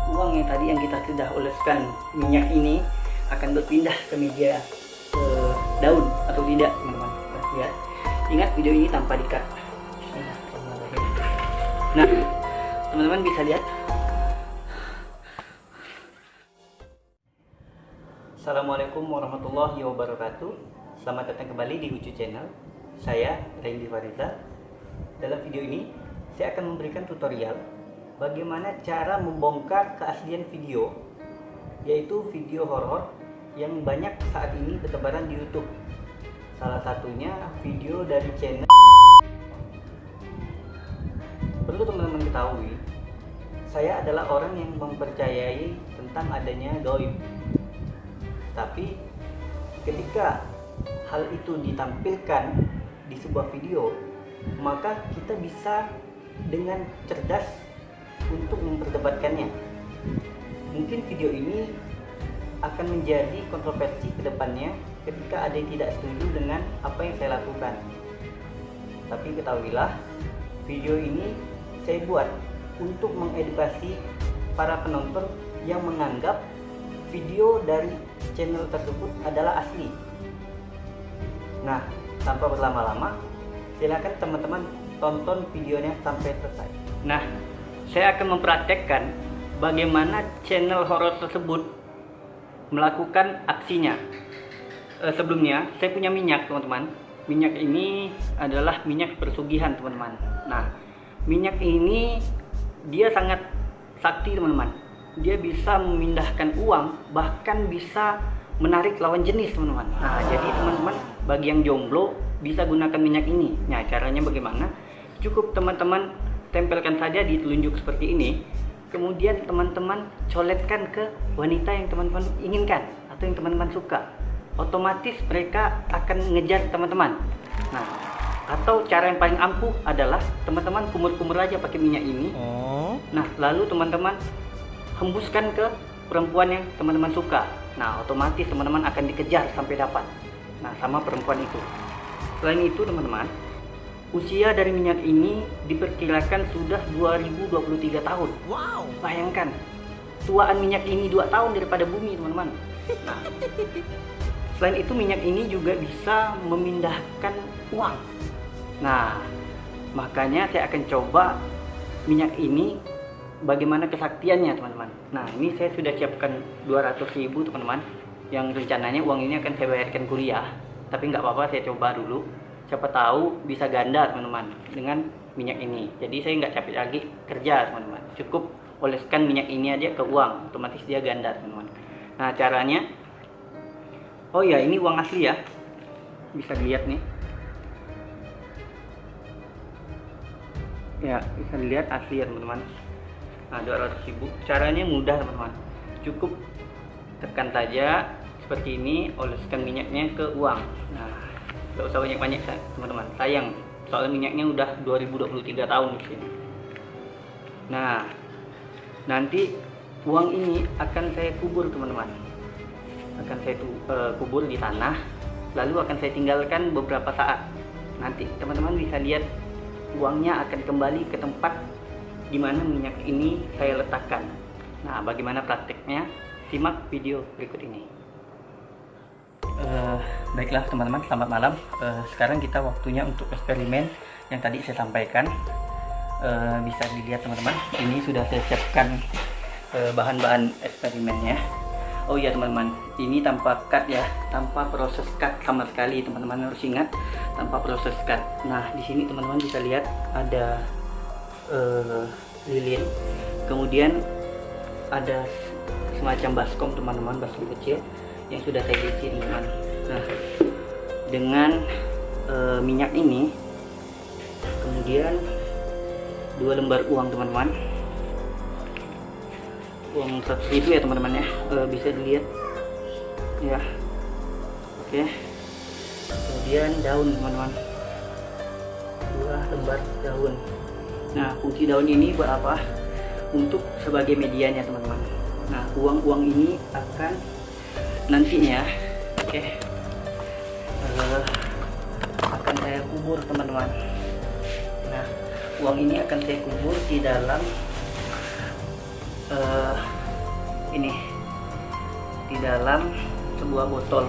uang yang tadi yang kita sudah oleskan minyak ini akan berpindah ke media daun atau tidak, teman-teman. Lihat, ingat video ini tanpa dikat. Nah, teman-teman bisa lihat. Assalamualaikum warahmatullahi wabarakatuh. Selamat datang kembali di Ucu Channel. Saya Randy Fariza. Dalam video ini saya akan memberikan tutorial bagaimana cara membongkar keaslian video, yaitu video horor yang banyak saat ini bertebaran di YouTube. Salah satunya video dari channel. Perlu teman-teman ketahui, saya adalah orang yang mempercayai tentang adanya gaib. Tapi ketika hal itu ditampilkan di sebuah video, maka kita bisa dengan cerdas untuk memperdebatkannya. Mungkin video ini akan menjadi kontroversi ke depannya ketika ada yang tidak setuju dengan apa yang saya lakukan. Tapi ketahuilah, video ini saya buat untuk mengedukasi para penonton yang menganggap video dari channel tersebut adalah asli. Nah, tanpa berlama-lama, silakan teman-teman tonton videonya sampai selesai. Nah, saya akan mempraktekkan bagaimana channel horor tersebut melakukan aksinya. Sebelumnya, saya punya minyak, teman-teman. Minyak ini adalah minyak pesugihan, teman-teman. Nah, minyak ini dia sangat sakti, teman-teman. Dia bisa memindahkan uang, bahkan bisa menarik lawan jenis, teman-teman. Nah, jadi teman-teman bagi yang jomblo bisa gunakan minyak ini. Nah, caranya bagaimana? Cukup teman-teman tempelkan saja di telunjuk seperti ini. Kemudian teman-teman coletkan ke wanita yang teman-teman inginkan atau yang teman-teman suka. Otomatis mereka akan ngejar teman-teman. Nah, atau cara yang paling ampuh adalah teman-teman kumur-kumur aja pakai minyak ini. Nah, lalu teman-teman hembuskan ke perempuan yang teman-teman suka. Nah, otomatis teman-teman akan dikejar sampai dapat. Nah, sama perempuan itu. Selain itu, teman-teman, usia dari minyak ini diperkirakan sudah 2023 tahun. Wow. Bayangkan, tuaan minyak ini 2 tahun daripada bumi, teman-teman. Nah, selain itu minyak ini juga bisa memindahkan uang. Nah, makanya saya akan coba minyak ini bagaimana kesaktiannya, teman-teman. Nah, ini saya sudah siapkan 200.000, teman-teman. Yang rencananya uang ini akan saya bayarkan kuliah. Tapi nggak apa-apa, saya coba dulu. Siapa tahu bisa ganda, teman-teman, dengan minyak ini. Jadi saya nggak capek lagi kerja, teman-teman. Cukup oleskan minyak ini aja ke uang, otomatis dia ganda, teman-teman. Nah, caranya, oh ya, ini uang asli ya. Bisa dilihat nih. Ya, bisa dilihat asli ya, teman-teman. Nah, 200.000. Caranya mudah, teman-teman. Cukup tekan saja seperti ini, oleskan minyaknya ke uang. Nah, gak usah banyak-banyak, teman-teman. Sayang, soalnya minyaknya udah 2023 tahun di sini. Nah, nanti uang ini akan saya kubur, teman-teman. Akan saya kubur di tanah, lalu akan saya tinggalkan beberapa saat. Nanti teman-teman bisa lihat uangnya akan kembali ke tempat di mana minyak ini saya letakkan. Nah, bagaimana prakteknya? Simak video berikut ini. Baiklah teman-teman, selamat malam. Sekarang kita waktunya untuk eksperimen yang tadi saya sampaikan. Bisa dilihat teman-teman, ini sudah saya siapkan bahan-bahan eksperimennya. Oh iya teman-teman, ini tanpa cut ya, tanpa proses cut sama sekali. Teman-teman harus ingat, tanpa proses cut. Nah, di sini teman-teman bisa lihat ada lilin, kemudian ada semacam baskom, teman-teman, baskom kecil yang sudah saya isi, teman-teman. Nah, dengan minyak ini, kemudian 2 lembar uang, teman-teman, uang 100.000 ya, teman-teman ya. Bisa dilihat ya. Oke, kemudian daun, teman-teman, 2 lembar daun. Nah, fungsi daun ini buat apa? Untuk sebagai medianya, teman-teman. Nah, uang-uang ini akan nantinya, akan saya kubur, teman-teman. Nah, uang ini akan saya kubur di dalam ini di dalam sebuah botol.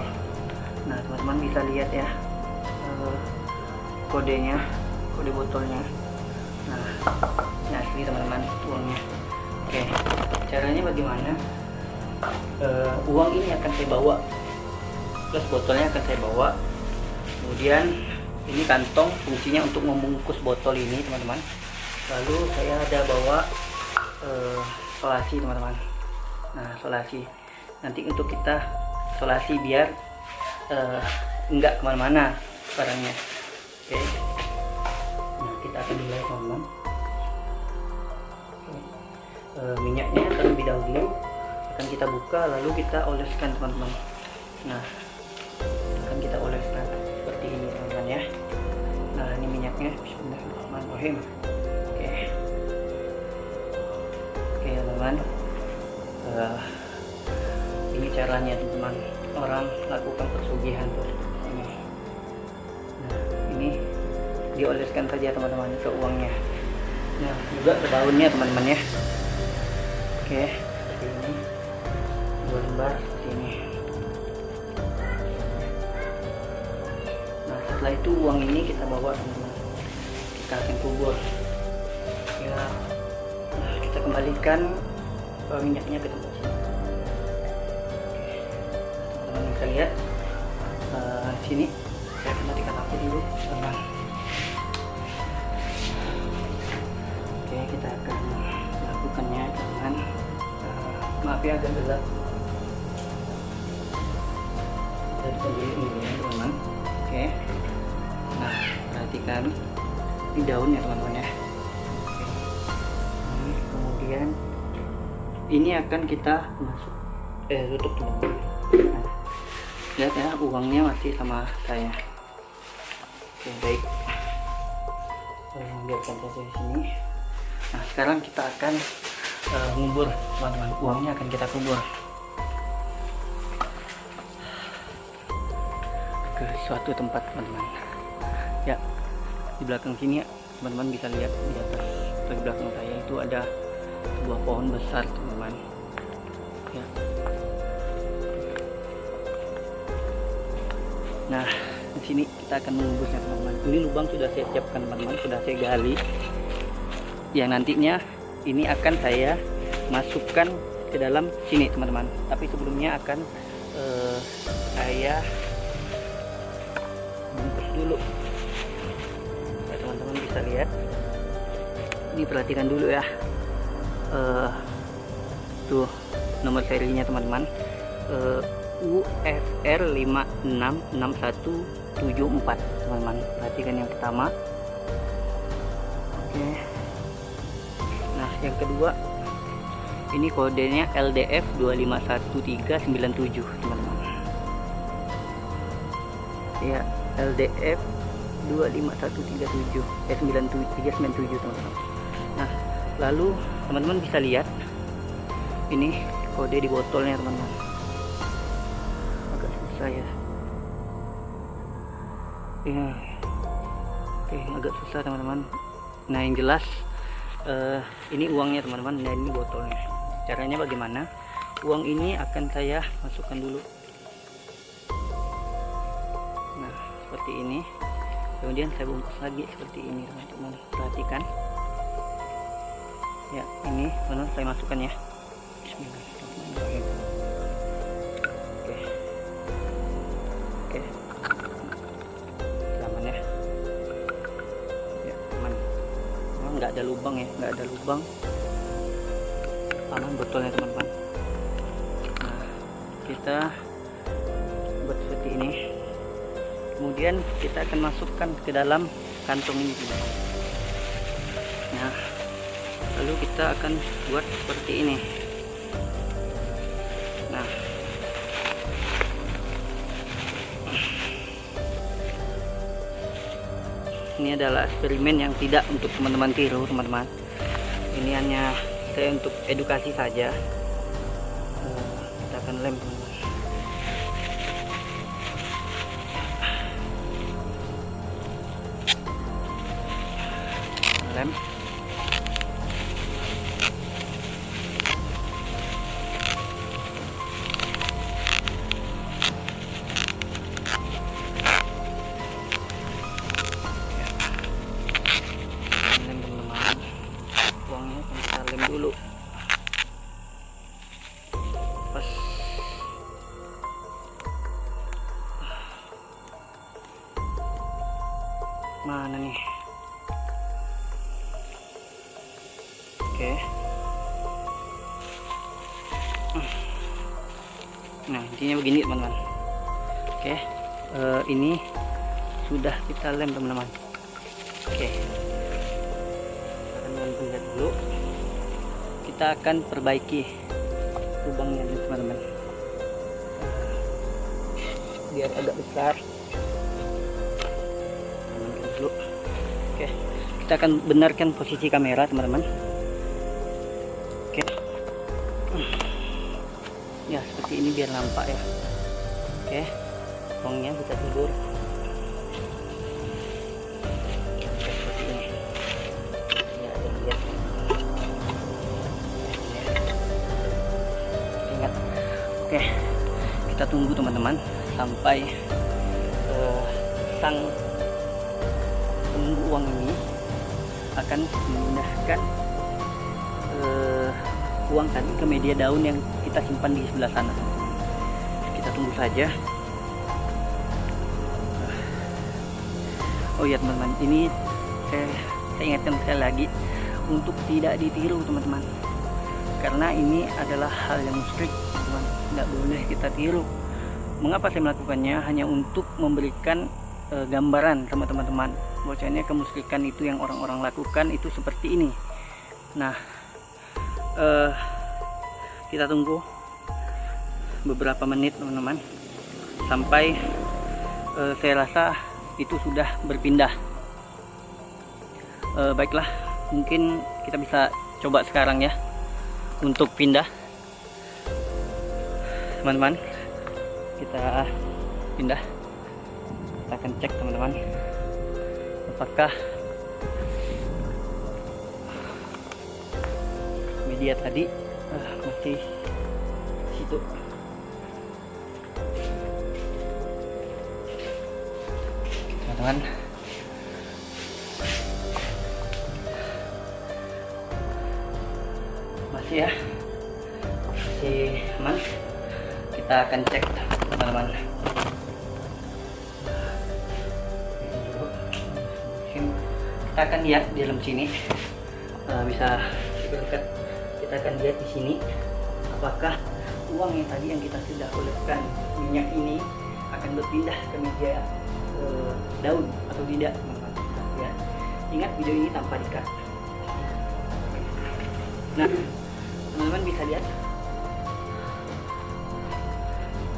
Nah teman-teman bisa lihat ya kodenya, kode botolnya. Nah ini asli teman-teman uangnya. Oke, caranya bagaimana? Uang ini akan saya bawa, plus botolnya akan saya bawa. Kemudian ini kantong fungsinya untuk membungkus botol ini teman-teman. Lalu saya ada bawa solasi teman-teman. Nah solasi nanti untuk kita solasi biar enggak kemana-mana barangnya. Oke, nah kita akan mulai teman-teman. Minyaknya terlebih dahulu akan kita buka, lalu kita oleskan teman-teman. Nah akan kita oleskan seperti ini teman-teman ya. Nah ini minyaknya. Bismillahirrahmanirrahim. Oke teman-teman, ini caranya teman-teman orang lakukan pesugihan ini. Nah ini dioleskan saja teman-teman ke uangnya. Nah juga ke daunnya teman-teman ya. Oke, seperti ini, 2 lembar seperti ini. Nah setelah itu uang ini kita bawa teman-teman, kita akan kubur ya. Nah, kita kembalikan minyaknya ke tempat sini. Teman-teman bisa lihat sini saya akan matikan api dulu teman-teman. Oke, kita akan melakukannya dengan maaf ya agak gelap. Kita dulu ini teman-teman. Oke, nah perhatikan ini daunnya teman-teman ya. Oke. Kemudian ini akan kita masuk tutup teman-teman. Nah, lihat ya uangnya masih sama saya. Oke baik, biarkan saja di sini. Nah sekarang kita akan ngubur teman-teman, uangnya akan kita kubur ke suatu tempat teman-teman ya. Di belakang sini teman-teman bisa lihat di atas atau di belakang saya itu ada sebuah pohon besar teman-teman ya. Nah di sini kita akan mengubusnya teman-teman. Ini lubang sudah saya siapkan teman-teman, sudah saya gali, yang nantinya ini akan saya masukkan ke dalam sini teman-teman. Tapi sebelumnya akan saya bungkus dulu ya, teman-teman bisa lihat. Ini perhatikan dulu ya, tuh nomor serinya teman-teman, UFR 566174 teman-teman. Perhatikan yang pertama. Oke. Nah yang kedua ini kodenya LDF 2511397 teman-teman ya. LDF 25137 397 teman-teman. Nah lalu teman-teman bisa lihat ini kode di botolnya teman-teman. Agak susah ya. Oke, agak susah teman-teman. Nah yang jelas ini uangnya teman-teman, dan ini botolnya. Caranya bagaimana? Uang ini akan saya masukkan dulu. Nah seperti ini, kemudian saya bungkus lagi seperti ini teman-teman. Perhatikan ya, ini teman-teman saya masukkan ya. Bismillahirrahmanirrahim. Oke aman ya. Ya aman, nggak ada lubang ya, nggak ada lubang, aman botolnya teman-teman. Nah kita buat seperti ini, kemudian kita akan masukkan ke dalam kantong ini teman-teman. Nah lalu kita akan buat seperti ini. Nah ini adalah eksperimen yang tidak untuk teman-teman tiru teman-teman. Ini hanya saya untuk edukasi saja. Kita akan lem teman-teman. Lem. Mana nih? Oke. Nah, intinya begini teman-teman. Oke, ini sudah kita lem teman-teman. Oke, teman-teman lihat dulu. Kita akan perbaiki lubangnya nih teman-teman, biar agak besar. Teman-teman dulu. Oke, kita akan benarkan posisi kamera teman-teman. Oke, ya seperti ini biar nampak ya. Oke, lubangnya bisa tidur. Oke, kita tunggu teman-teman sampai sang penunggu uang ini akan memindahkan uang tadi ke media daun yang kita simpan di sebelah sana. Kita tunggu saja. Oh ya teman-teman, ini saya ingatkan sekali lagi untuk tidak ditiru teman-teman, karena ini adalah hal yang strict teman-teman, tidak boleh kita tiru. Mengapa saya melakukannya? Hanya untuk memberikan gambaran sama teman-teman bahwasanya kemusyrikan itu yang orang-orang lakukan itu seperti ini. Nah, kita tunggu beberapa menit teman-teman sampai saya rasa itu sudah berpindah. Baiklah, mungkin kita bisa coba sekarang ya untuk pindah teman-teman. Kita pindah, kita akan cek teman-teman apakah media tadi masih situ. Teman-teman, masih ya, masih aman. Kita akan cek teman-teman. Kita akan lihat di dalam sini, bisa dekat. Kita akan lihat di sini apakah uang yang tadi yang kita sudah oleskan minyak ini akan berpindah ke media daun atau tidak teman-teman. Ya, ingat video ini tanpa dikat. Nah, teman-teman bisa lihat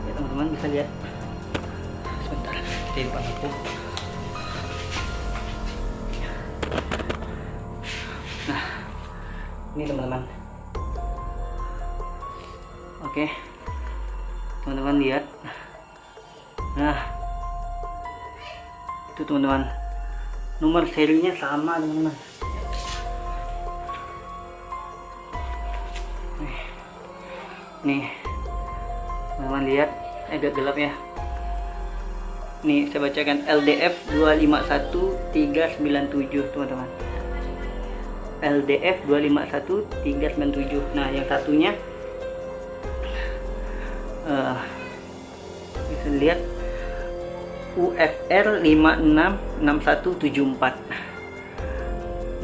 ya, teman-teman bisa lihat. Sebentar, kita hidupkan lampu. Nah, ini teman-teman. Oke, teman-teman lihat. Nah, itu teman-teman, nomor serinya sama teman-teman. Nih teman-teman lihat, agak gelap ya. Nih saya bacakan, LDF 251397 teman-teman. LDF 251397. Nah, yang satunya bisa lihat UFR 566174.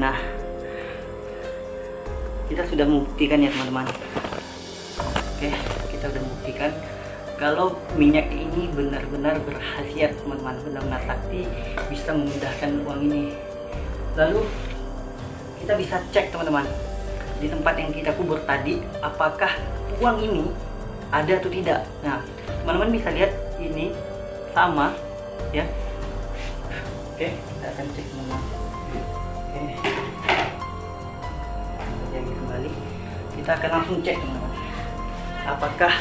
Nah, kita sudah membuktikan ya teman-teman. Oke, kita sudah membuktikan kalau minyak ini benar-benar berkhasiat teman-teman, benar-benar sakti, bisa memudahkan uang ini. Lalu kita bisa cek teman-teman di tempat yang kita kubur tadi, apakah uang ini ada atau tidak. Nah, teman-teman bisa lihat ini sama ya. Oke, kita akan cek teman-teman. Oke, jadi kembali kita akan langsung cek teman-teman, apakah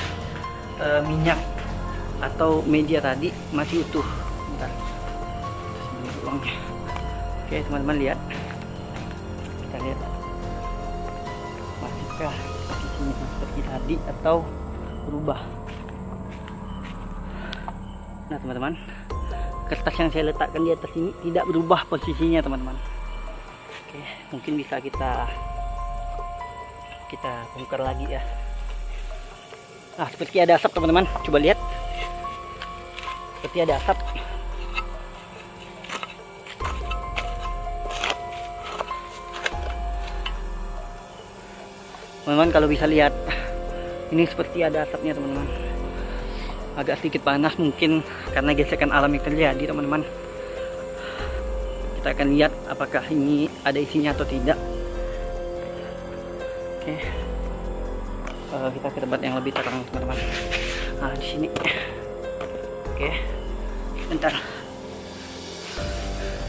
minyak atau media tadi masih utuh. Bentar, uangnya. Oke teman-teman lihat, kita lihat masihkah posisinya seperti tadi atau berubah. Nah teman-teman, kertas yang saya letakkan di atas ini tidak berubah posisinya teman-teman. Oke, mungkin bisa kita bongkar lagi ya. Nah, seperti ada asap teman-teman, coba lihat, seperti ada asap. Teman-teman kalau bisa lihat, ini seperti ada asapnya teman-teman. Agak sedikit panas mungkin karena gesekan alam yang terjadi teman-teman. Kita akan lihat apakah ini ada isinya atau tidak. Oke. Kita ke tempat yang lebih terang teman-teman. Nah di sini. Oke. Bentar.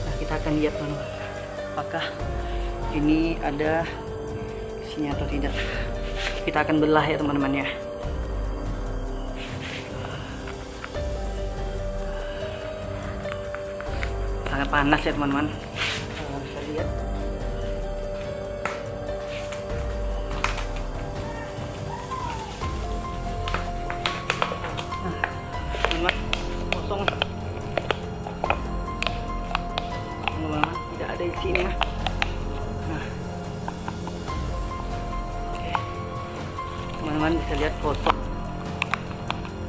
Nah kita akan lihat teman-teman, apakah ini ada isinya atau tidak. Kita akan belah ya teman-teman ya. Sangat panas ya teman-teman. Bisa lihat. Nah, teman-teman, kosong. Teman-teman, tidak ada isinya. Teman-teman bisa lihat kosong.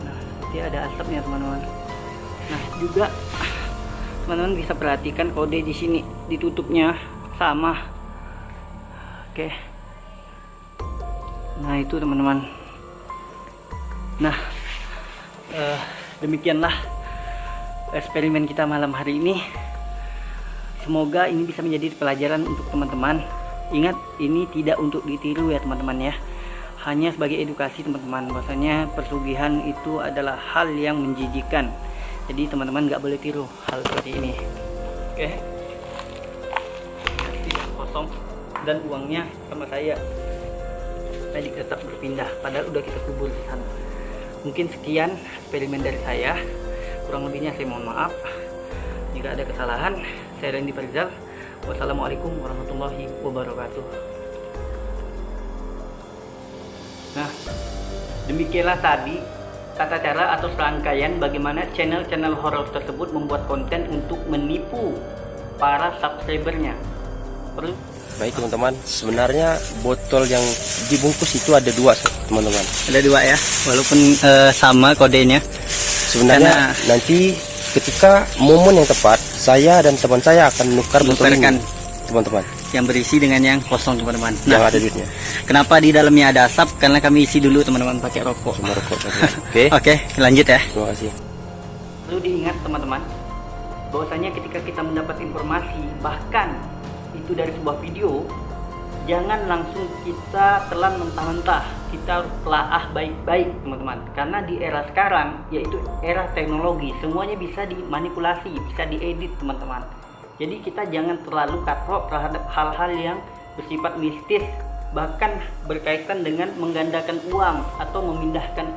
Nah, dia ada asapnya teman-teman. Nah, juga teman-teman bisa perhatikan kode di sini, ditutupnya sama. Oke. Nah, itu teman-teman. Nah, demikianlah eksperimen kita malam hari ini. Semoga ini bisa menjadi pelajaran untuk teman-teman. Ingat, ini tidak untuk ditiru ya teman-teman ya. Hanya sebagai edukasi teman-teman, bahwasanya persugihan itu adalah hal yang menjijikan. Jadi teman-teman nggak boleh tiru hal seperti ini. Oke. Tidak kosong dan uangnya sama saya tadi tetap berpindah, padahal udah kita kubur di sana. Mungkin sekian eksperimen dari saya. Kurang lebihnya saya mohon maaf. Jika ada kesalahan, saya Randy Farizal. Wassalamualaikum warahmatullahi wabarakatuh. Nah, demikianlah tadi tata cara atau serangkaian bagaimana channel-channel horor tersebut membuat konten untuk menipu para subscribernya. Baik teman-teman, sebenarnya botol yang dibungkus itu ada dua teman-teman. Ada dua ya, walaupun sama kodenya. Sebenarnya nanti ketika momen yang tepat, saya dan teman saya akan menukar botol ini teman-teman, yang berisi dengan yang kosong teman-teman. Yang ada duitnya. Kenapa di dalamnya ada asap? Karena kami isi dulu teman-teman pakai rokok. Cuma rokok. Oke. Oke, lanjut ya. Terima kasih. Perlu diingat teman-teman, bahwasanya ketika kita mendapat informasi, bahkan itu dari sebuah video, jangan langsung kita telan mentah-mentah. Kita harus telaah baik-baik teman-teman. Karena di era sekarang, yaitu era teknologi, semuanya bisa dimanipulasi, bisa diedit teman-teman. Jadi kita jangan terlalu katrok terhadap hal-hal yang bersifat mistis, bahkan berkaitan dengan menggandakan uang atau memindahkan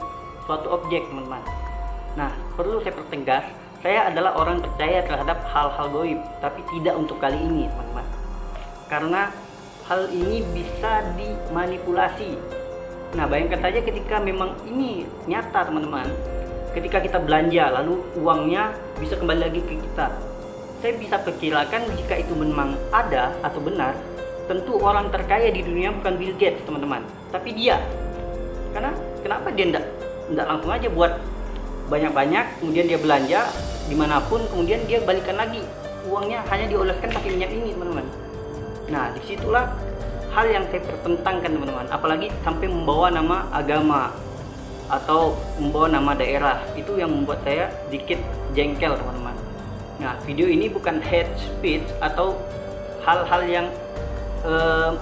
suatu objek teman-teman. Nah, perlu saya pertegas, saya adalah orang percaya terhadap hal-hal gaib, tapi tidak untuk kali ini teman-teman. Karena hal ini bisa dimanipulasi. Nah, bayangkan saja ketika memang ini nyata teman-teman, ketika kita belanja lalu uangnya bisa kembali lagi ke kita. Saya bisa perkirakan jika itu memang ada atau benar, tentu orang terkaya di dunia bukan Bill Gates teman-teman, tapi dia. Karena kenapa dia enggak langsung aja buat banyak-banyak, kemudian dia belanja dimanapun, kemudian dia balikan lagi uangnya, hanya dioleskan pakai minyak ini teman-teman. Nah, disitulah hal yang saya pertentangkan teman-teman, apalagi sampai membawa nama agama atau membawa nama daerah. Itu yang membuat saya sedikit jengkel teman-teman. Nah, video ini bukan hate speech atau hal-hal yang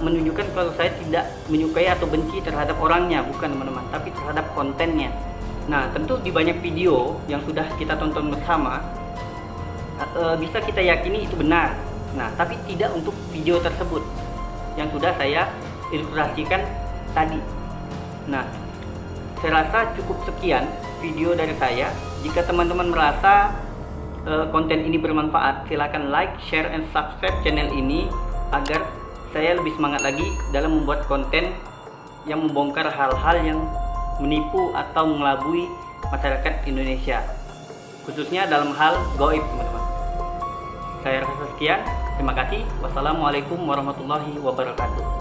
menunjukkan kalau saya tidak menyukai atau benci terhadap orangnya, bukan teman-teman, tapi terhadap kontennya. Nah, tentu di banyak video yang sudah kita tonton bersama, bisa kita yakini itu benar. Nah, tapi tidak untuk video tersebut yang sudah saya ilustrasikan tadi. Nah, saya rasa cukup sekian video dari saya. Jika teman-teman merasa konten ini bermanfaat, silakan like, share, and subscribe channel ini agar saya lebih semangat lagi dalam membuat konten yang membongkar hal-hal yang menipu atau mengelabui masyarakat Indonesia, khususnya dalam hal gaib teman-teman. Saya rasa sekian, terima kasih. Wassalamualaikum warahmatullahi wabarakatuh.